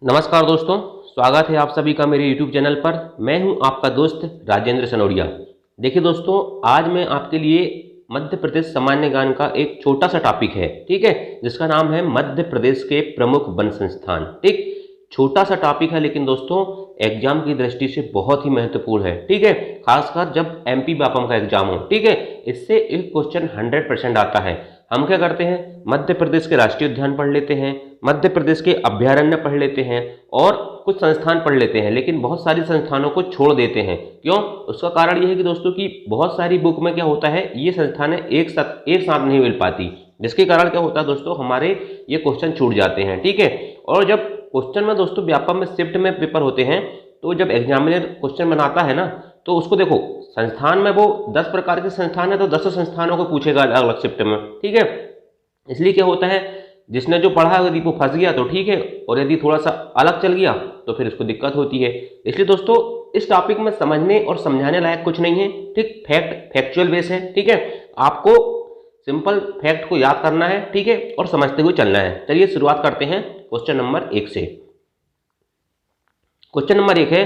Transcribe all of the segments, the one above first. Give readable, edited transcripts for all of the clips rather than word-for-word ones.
नमस्कार दोस्तों, स्वागत है आप सभी का मेरे YouTube चैनल पर। मैं हूं आपका दोस्त राजेंद्र सनोडिया। देखिए दोस्तों, आज मैं आपके लिए मध्य प्रदेश सामान्य ज्ञान का एक छोटा सा टॉपिक है, ठीक है, जिसका नाम है मध्य प्रदेश के प्रमुख वन संस्थान। ठीक, छोटा सा टॉपिक है लेकिन दोस्तों एग्जाम की दृष्टि से बहुत ही महत्वपूर्ण है, ठीक है, खासकर जब एमपी व्यापम का एग्जाम हो। ठीक है, इससे एक क्वेश्चन 100% आता है। हम क्या करते हैं, मध्य प्रदेश के राष्ट्रीय उद्यान पढ़ लेते हैं, मध्य प्रदेश के अभ्यारण्य पढ़ लेते हैं और कुछ संस्थान पढ़ लेते हैं, लेकिन बहुत सारी संस्थानों को छोड़ देते हैं। क्यों? उसका कारण यह है कि दोस्तों की बहुत सारी बुक में क्या होता है, ये संस्थानें एक साथ नहीं मिल पाती, जिसके कारण क्या होता है दोस्तों, हमारे ये क्वेश्चन छूट जाते हैं। ठीक है, और जब क्वेश्चन में दोस्तों व्यापम में शिफ्ट में पेपर होते हैं, तो जब एग्जामिनर क्वेश्चन बनाता है ना, तो उसको देखो संस्थान में वो 10 प्रकार के संस्थान है, तो 10 संस्थानों को पूछेगा अलग अलग शिफ्ट में। ठीक है, इसलिए क्या होता है, जिसने जो पढ़ा यदि वो फंस गया तो ठीक है, और यदि थोड़ा सा अलग चल गया तो फिर उसको दिक्कत होती है। इसलिए दोस्तों इस टॉपिक में समझने और समझाने लायक कुछ नहीं है। ठीक, फैक्चुअल बेस है। ठीक है, आपको सिंपल फैक्ट को याद करना है, ठीक है, और समझते हुए चलना है। चलिए शुरुआत करते हैं क्वेश्चन नंबर 1 से। क्वेश्चन नंबर 1 है,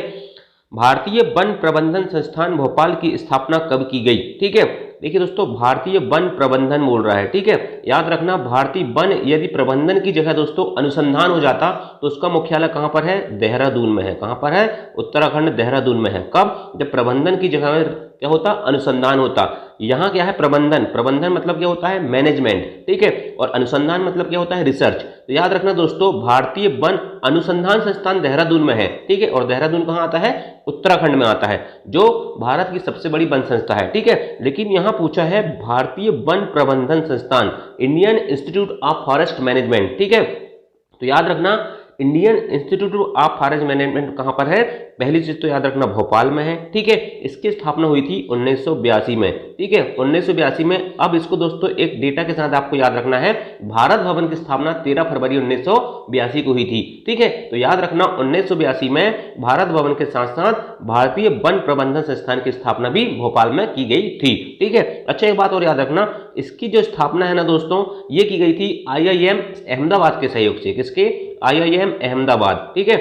भारतीय वन प्रबंधन संस्थान भोपाल की स्थापना कब की गई? ठीक है, देखिए दोस्तों भारतीय वन प्रबंधन बोल रहा है। ठीक है, याद रखना भारतीय वन यदि प्रबंधन की जगह दोस्तों अनुसंधान हो जाता तो उसका मुख्यालय कहां पर है? देहरादून में है। कहां पर है? उत्तराखंड देहरादून में है। कब? जब प्रबंधन की जगह में क्या होता? अनुसंधान होता। यहाँ क्या है? प्रबंधन। प्रबंधन मतलब क्या होता है? मैनेजमेंट। ठीक है, और अनुसंधान मतलब क्या होता है? रिसर्च। तो याद रखना दोस्तों भारतीय वन अनुसंधान संस्थान देहरादून में है। ठीक है, और देहरादून कहाँ आता है? उत्तराखंड में आता है, जो भारत की सबसे बड़ी वन संस्था है। ठीक है, लेकिन यहाँ पूछा है भारतीय वन प्रबंधन संस्थान, Indian institute of forest management. ठीक है, तो याद रखना Indian institute of forest management कहां पर है? पहली चीज तो याद रखना भोपाल में है। ठीक है, इसकी स्थापना हुई थी 1982 में। ठीक है, 1982 में। अब इसको दोस्तों एक डेटा के साथ आपको याद रखना है, भारत भवन की स्थापना 13 फरवरी 1982 को हुई थी। ठीक है, तो याद रखना 1982 में भारत भवन के साथ साथ भारतीय वन प्रबंधन संस्थान की स्थापना भी भोपाल में की गई थी। ठीक है, अच्छा एक बात और याद रखना, इसकी जो स्थापना है ना दोस्तों, ये की गई थी IIM अहमदाबाद के सहयोग से। किसके? IIM अहमदाबाद। ठीक है,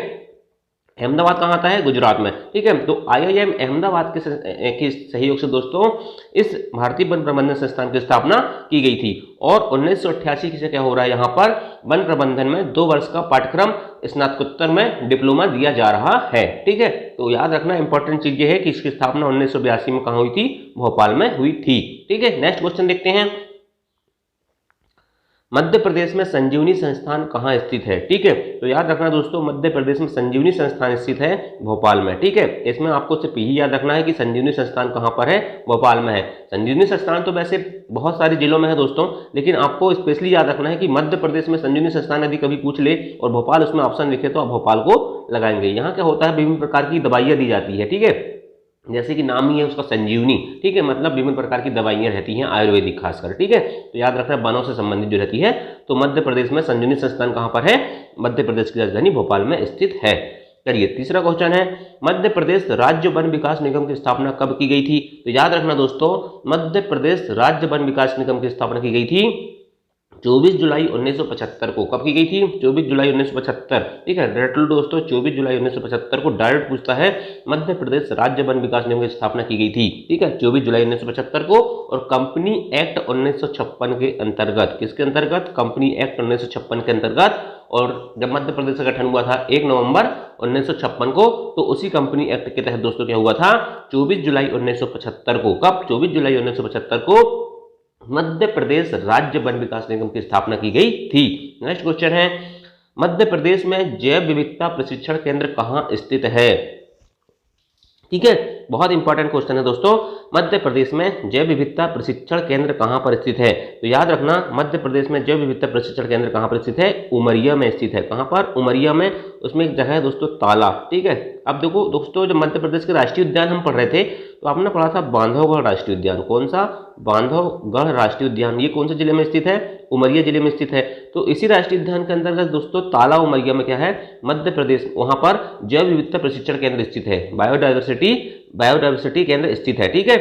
अहमदाबाद कहाँ आता है? गुजरात में। ठीक है, तो IIM अहमदाबाद के सहयोग से दोस्तों इस भारतीय वन प्रबंधन संस्थान की स्थापना की गई थी। और 1988 से क्या हो रहा है, यहाँ पर वन प्रबंधन में 2 वर्ष का पाठ्यक्रम स्नातकोत्तर में डिप्लोमा दिया जा रहा है। ठीक है, तो याद रखना इंपॉर्टेंट चीज ये है कि इसकी स्थापना 1982 में कहाँ हुई थी? भोपाल में हुई थी। ठीक है, नेक्स्ट क्वेश्चन देखते हैं, मध्य प्रदेश में संजीवनी संस्थान कहाँ स्थित है? ठीक है, तो याद रखना दोस्तों मध्य प्रदेश में संजीवनी संस्थान स्थित है भोपाल में। ठीक है, इसमें आपको सिर्फ यही याद रखना है कि संजीवनी संस्थान कहाँ पर है? भोपाल में है। संजीवनी संस्थान तो वैसे बहुत सारे जिलों में है दोस्तों, लेकिन आपको स्पेशली याद रखना है कि मध्य प्रदेश में संजीवनी संस्थान यदि कभी पूछ ले और भोपाल उसमें ऑप्शन लिखे तो आप भोपाल को लगाएंगे। यहाँ क्या होता है, विभिन्न प्रकार की दवाइयाँ दी जाती है। ठीक है, जैसे कि नाम ही है उसका संजीवनी। ठीक है, मतलब विभिन्न प्रकार की दवाइयां रहती हैं आयुर्वेदिक खासकर। ठीक है, तो याद रखना वनों से संबंधित जो रहती है, तो मध्य प्रदेश में संजीवनी संस्थान कहां पर है? मध्य प्रदेश की राजधानी भोपाल में स्थित है। चलिए तीसरा क्वेश्चन है, मध्य प्रदेश राज्य वन विकास निगम की स्थापना कब की गई थी? तो याद रखना दोस्तों मध्य प्रदेश राज्य वन विकास निगम की स्थापना की गई थी 24 जुलाई 1975 को। कब की गई थी? 24 जुलाई 1975। ठीक है, डायरेक्ट दोस्तों 24 जुलाई 1975 को डायरेक्ट पूछता है, मध्य प्रदेश राज्य वन विकास निगम की स्थापना की गई थी। ठीक है, 24 जुलाई 1975 को, और कंपनी एक्ट 1956 के अंतर्गत। किसके अंतर्गत? कंपनी एक्ट 1956 के अंतर्गत। और जब मध्य प्रदेश का गठन हुआ था 1 नवंबर 1956 को, तो उसी कंपनी एक्ट के तहत दोस्तों क्या हुआ था? 24 जुलाई 1975 को। कब? 24 जुलाई 1975 को मध्य प्रदेश राज्य वन विकास निगम की स्थापना की गई थी। नेक्स्ट क्वेश्चन है, मध्य प्रदेश में जैव विविधता प्रशिक्षण केंद्र कहां स्थित है? ठीक है, बहुत इंपॉर्टेंट क्वेश्चन है दोस्तों, मध्य प्रदेश में जैव विविधता प्रशिक्षण केंद्र कहां पर स्थित है? तो याद रखना मध्य प्रदेश में जैव विविधता प्रशिक्षण केंद्र कहां पर स्थित है? उमरिया में स्थित है। कहां पर? उमरिया में। उसमें एक जगह है दोस्तों ताला। ठीक है, अब देखो दोस्तों जब मध्य प्रदेश के राष्ट्रीय उद्यान हम पढ़ रहे थे, तो आपने पढ़ा था बांधवगढ़ राष्ट्रीय उद्यान। कौन सा? बांधवगढ़ राष्ट्रीय उद्यान। ये कौन से जिले में स्थित है? उमरिया जिले में स्थित है। तो इसी राष्ट्रीय उद्यान के अंतर्गत दोस्तों ताला उमरिया में क्या है? मध्य प्रदेश, वहां पर जैव विविधता प्रशिक्षण केंद्र स्थित है। बायोडायवर्सिटी केंद्र स्थित है। ठीक है,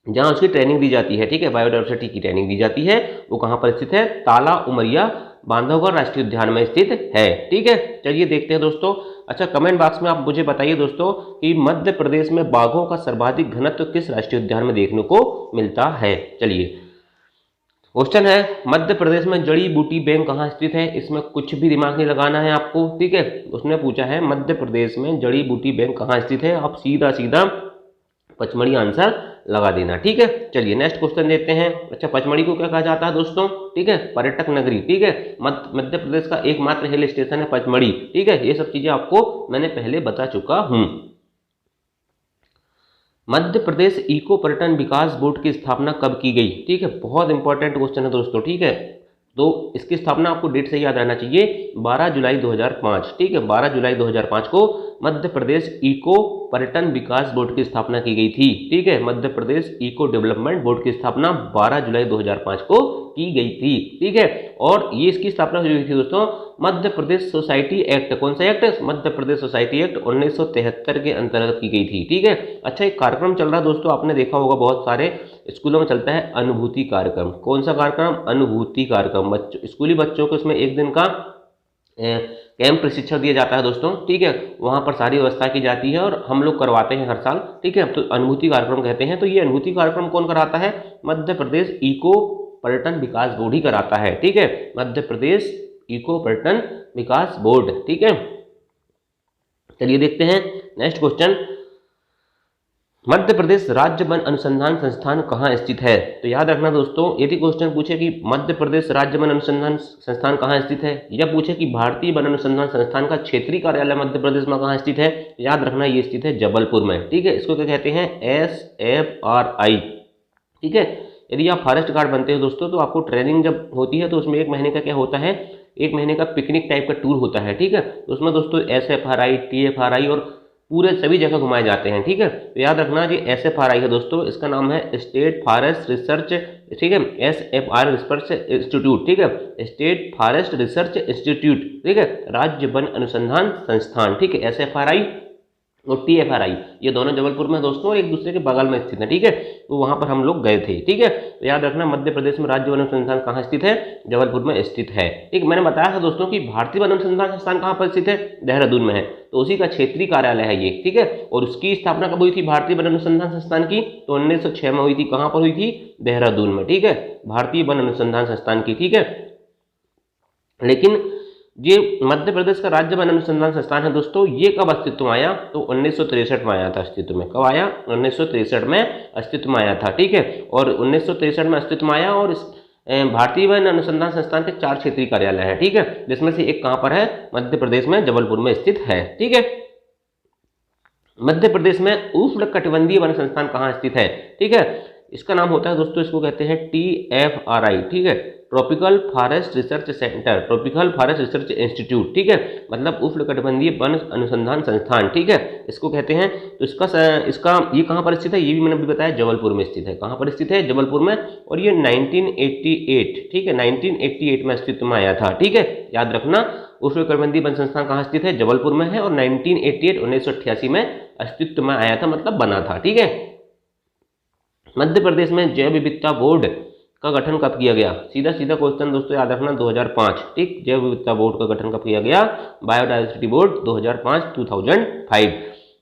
जहां उसकी ट्रेनिंग दी जाती है। ठीक है, बायोडायवर्सिटी की ट्रेनिंग दी जाती है, वो कहां पर स्थित है? ताला उमरिया बांधवगढ़ राष्ट्रीय उद्यान में स्थित है। ठीक है, चलिए देखते हैं दोस्तों। अच्छा, कमेंट बॉक्स में आप मुझे बताइए दोस्तों कि मध्य प्रदेश में बाघों का सर्वाधिक घनत्व किस राष्ट्रीय उद्यान में देखने को मिलता है। चलिए, क्वेश्चन है मध्य प्रदेश में जड़ी बूटी बैंक कहाँ स्थित है। इसमें कुछ भी दिमाग नहीं लगाना है आपको। ठीक है, उसने पूछा है मध्य प्रदेश में जड़ी बूटी बैंक कहाँ स्थित है, आप सीधा सीधा पचमढ़ी आंसर लगा देना। ठीक है, चलिए नेक्स्ट क्वेश्चन देते हैं। अच्छा, पचमढ़ी को क्या कहा जाता है दोस्तों। ठीक है, पर्यटक नगरी। ठीक है, मध्य प्रदेश का एकमात्र हिल स्टेशन है पचमढ़ी। ठीक है, ये सब चीजें आपको मैंने पहले बता चुका हूं। मध्य प्रदेश इको पर्यटन विकास बोर्ड की स्थापना कब की गई। ठीक है, बहुत इंपॉर्टेंट क्वेश्चन है दोस्तों। ठीक है, तो इसकी स्थापना आपको डेट से याद रहना चाहिए, 12 जुलाई 2005। ठीक है, 12 जुलाई 2005 को मध्य प्रदेश इको पर्यटन विकास बोर्ड की स्थापना की गई थी। ठीक है, Madhya Pradesh eco development board की स्थापना 12 जुलाई 2005 को की गई थी। ठीक है, और ये इसकी स्थापना हुई थी दोस्तों मध्य प्रदेश सोसाइटी एक्ट। कौन सा act. Madhya Pradesh society act 1973 के अंतर्गत की गई थी। ठीक है, अच्छा, एक कार्यक्रम चल रहा है दोस्तों, आपने देखा होगा बहुत सारे स्कूलों में चलता है अनुभूति कार्यक्रम। कौन सा कार्यक्रम। अनुभूति कार्यक्रम। बच्चों, स्कूली बच्चों को इसमें एक दिन का कैंप प्रशिक्षण दिया जाता है दोस्तों। ठीक है, वहां पर सारी व्यवस्था की जाती है और हम लोग करवाते हैं हर साल। ठीक है, तो अनुभूति कार्यक्रम कहते हैं। तो ये अनुभूति कार्यक्रम कौन कराता है। मध्य प्रदेश इको पर्यटन विकास बोर्ड ही कराता है। ठीक है, मध्य प्रदेश इको पर्यटन विकास बोर्ड। ठीक है, चलिए देखते हैं नेक्स्ट क्वेश्चन। मध्य प्रदेश राज्य वन अनुसंधान संस्थान कहाँ स्थित है। तो याद रखना दोस्तों, यदि क्वेश्चन पूछे कि मध्य प्रदेश राज्य वन अनुसंधान संस्थान कहाँ स्थित है, या पूछे कि भारतीय वन अनुसंधान संस्थान का क्षेत्रीय कार्यालय मध्य प्रदेश में कहाँ स्थित है, याद रखना ये स्थित है जबलपुर में। ठीक है, इसको क्या कहते हैं। SFRI। ठीक है, यदि आप फॉरेस्ट गार्ड बनते हो दोस्तों, तो आपको ट्रेनिंग जब होती है तो उसमें 1 महीने का क्या होता है, 1 महीने का पिकनिक टाइप का टूर होता है। ठीक है, तो उसमें दोस्तों SFRI, TFRI और पूरे सभी जगह घुमाए जाते हैं। ठीक है, तो याद रखना ये SFRI है दोस्तों, इसका नाम है स्टेट फॉरेस्ट रिसर्च। ठीक है, SFR रिसर्च इंस्टीट्यूट। ठीक है, स्टेट फॉरेस्ट रिसर्च इंस्टीट्यूट। ठीक है, राज्य वन अनुसंधान संस्थान। ठीक है, SFRI और TFRI ये दोनों जबलपुर में दोस्तों और एक दूसरे के बगल में स्थित है। ठीक है, तो वहां पर हम लोग गए थे। ठीक है, तो याद रखना मध्य प्रदेश में राज्य वन अनुसंधान कहाँ स्थित है, जबलपुर में स्थित है। ठीक, मैंने बताया था दोस्तों कि भारतीय वन अनुसंधान संस्थान कहाँ पर स्थित है, देहरादून में है, तो उसी का क्षेत्रीय कार्यालय है ये। ठीक है, और उसकी स्थापना कब हुई थी भारतीय वन अनुसंधान संस्थान की, तो 1906 में हुई थी। कहाँ पर हुई थी, देहरादून में। ठीक है, भारतीय वन अनुसंधान संस्थान की। ठीक है, लेकिन ये मध्य प्रदेश का राज्य वन अनुसंधान संस्थान है दोस्तों, ये कब अस्तित्व में आया, तो 1963 में आया था अस्तित्व में। कब आया, 1963 में अस्तित्व में आया था। ठीक है, और 1963 में अस्तित्व में आया, और इस भारतीय वन अनुसंधान संस्थान के 4 क्षेत्रीय कार्यालय है। ठीक है, जिसमें से एक कहाँ पर है, मध्य प्रदेश में जबलपुर में स्थित है। ठीक है, मध्य प्रदेश में उष्णकटिबंधीय वन संस्थान कहाँ स्थित है। ठीक है, इसका नाम होता है दोस्तों, इसको कहते हैं TFRI। ठीक है, tropical forest research centre, tropical forest research institute. ठीक है, मतलब उष्णकटिबंधीय वन अनुसंधान संस्थान। ठीक है, इसको कहते हैं। तो इसका ये कहाँ पर स्थित है, ये भी मैंने बताया जबलपुर में स्थित है। कहाँ पर स्थित है, जबलपुर में, और ये 1988। ठीक है, 1988 में अस्तित्व में आया था। ठीक है, याद रखना उष्णकटिबंधीय वन संस्थान कहाँ स्थित है, जबलपुर में है, और 1988 में अस्तित्व में आया था, मतलब बना था। ठीक है, मध्य प्रदेश में जैव विविधता बोर्ड का गठन कब किया गया। सीधा सीधा क्वेश्चन दोस्तों, याद रखना 2005। ठीक, जैव विविधता बोर्ड का गठन कब किया गया, बायोडायवर्सिटी बोर्ड 2005।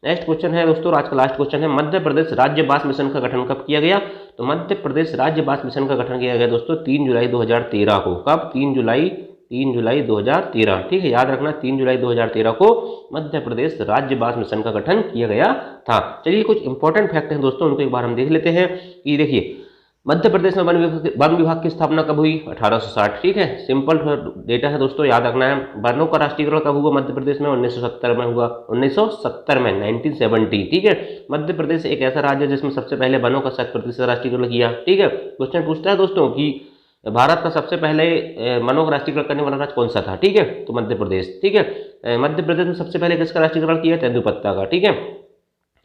नेक्स्ट क्वेश्चन है दोस्तों, आज का लास्ट क्वेश्चन है, मध्य प्रदेश राज्य बांस मिशन का गठन कब किया गया। तो मध्य प्रदेश राज्य बांस मिशन का गठन किया गया दोस्तों 3 जुलाई 2013 को। कब, 3 जुलाई 2013। ठीक है, याद रखना 3 जुलाई 2013 को मध्य प्रदेश राज्य बांस मिशन का गठन किया गया था। चलिए, कुछ इंपॉर्टेंट फैक्ट हैं दोस्तों, उनको एक बार हम देख लेते हैं। कि देखिए, मध्य प्रदेश में वन विभाग की स्थापना कब हुई, 1860। ठीक है, सिंपल डेटा है दोस्तों, याद रखना है। वनों का राष्ट्रीयकरण कब हुआ मध्य प्रदेश में, 1970 में हुआ, 1970 में, 1970। ठीक है, मध्य प्रदेश एक ऐसा राज्य है जिसमें सबसे पहले वनों का 100% राष्ट्रीयकरण किया। ठीक है, क्वेश्चन पूछता है दोस्तों कि भारत का सबसे पहले वनों का राष्ट्रीयकरण करने वाला राज्य कौन सा था। ठीक है, तो मध्य प्रदेश। ठीक है, मध्य प्रदेश में सबसे पहले किसका राष्ट्रीयकरण किया, तेंदुपत्ता का। ठीक है,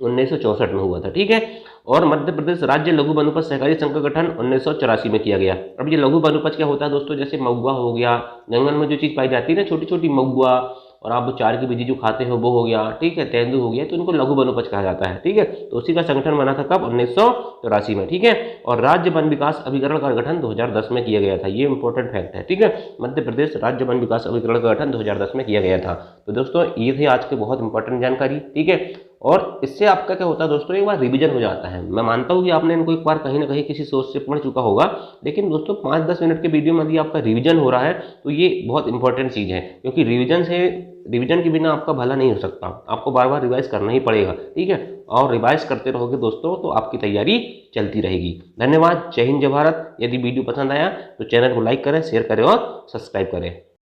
1964 में हुआ था। ठीक है, और मध्य प्रदेश राज्य लघु वनोपज सहकारी संघ का गठन 1984 में किया गया। अब ये लघु वनोपज क्या होता है दोस्तों, जैसे महुआ हो गया, जंगल में जो चीज पाई जाती है ना, छोटी छोटी महुआ और आप 4 की बीजी जो खाते हो वो हो गया, ठीक है, तेंदु हो गया, तो इनको लघु वनोपज कहा जाता है, ठीक है। तो उसी का संगठन बना था कब? 1984 में, ठीक है। और राज्य वन विकास अभिकरण का गठन 2010 में किया गया था, ये इंपॉर्टेंट फैक्ट है, ठीक है। मध्य प्रदेश राज्य वन विकास अभिकरण का गठन 2010 में किया गया था। तो दोस्तों ये थी आज की बहुत इंपॉर्टेंट जानकारी, ठीक है। और इससे आपका क्या होता है दोस्तों, एक बार रिवीजन हो जाता है। मैं मानता हूँ कि आपने इनको एक बार कहीं ना कहीं किसी सोर्स से पढ़ चुका होगा, लेकिन दोस्तों 5-10 मिनट के वीडियो में यदि आपका रिवीजन हो रहा है तो ये बहुत इंपॉर्टेंट चीज़ है, क्योंकि रिवीजन के बिना आपका भला नहीं हो सकता, आपको बार बार रिवाइज करना ही पड़ेगा, ठीक है। और रिवाइज करते रहोगे दोस्तों तो आपकी तैयारी चलती रहेगी। धन्यवाद। जय हिंद, जय भारत। यदि वीडियो पसंद आया तो चैनल को लाइक करें, शेयर करें और सब्सक्राइब करें।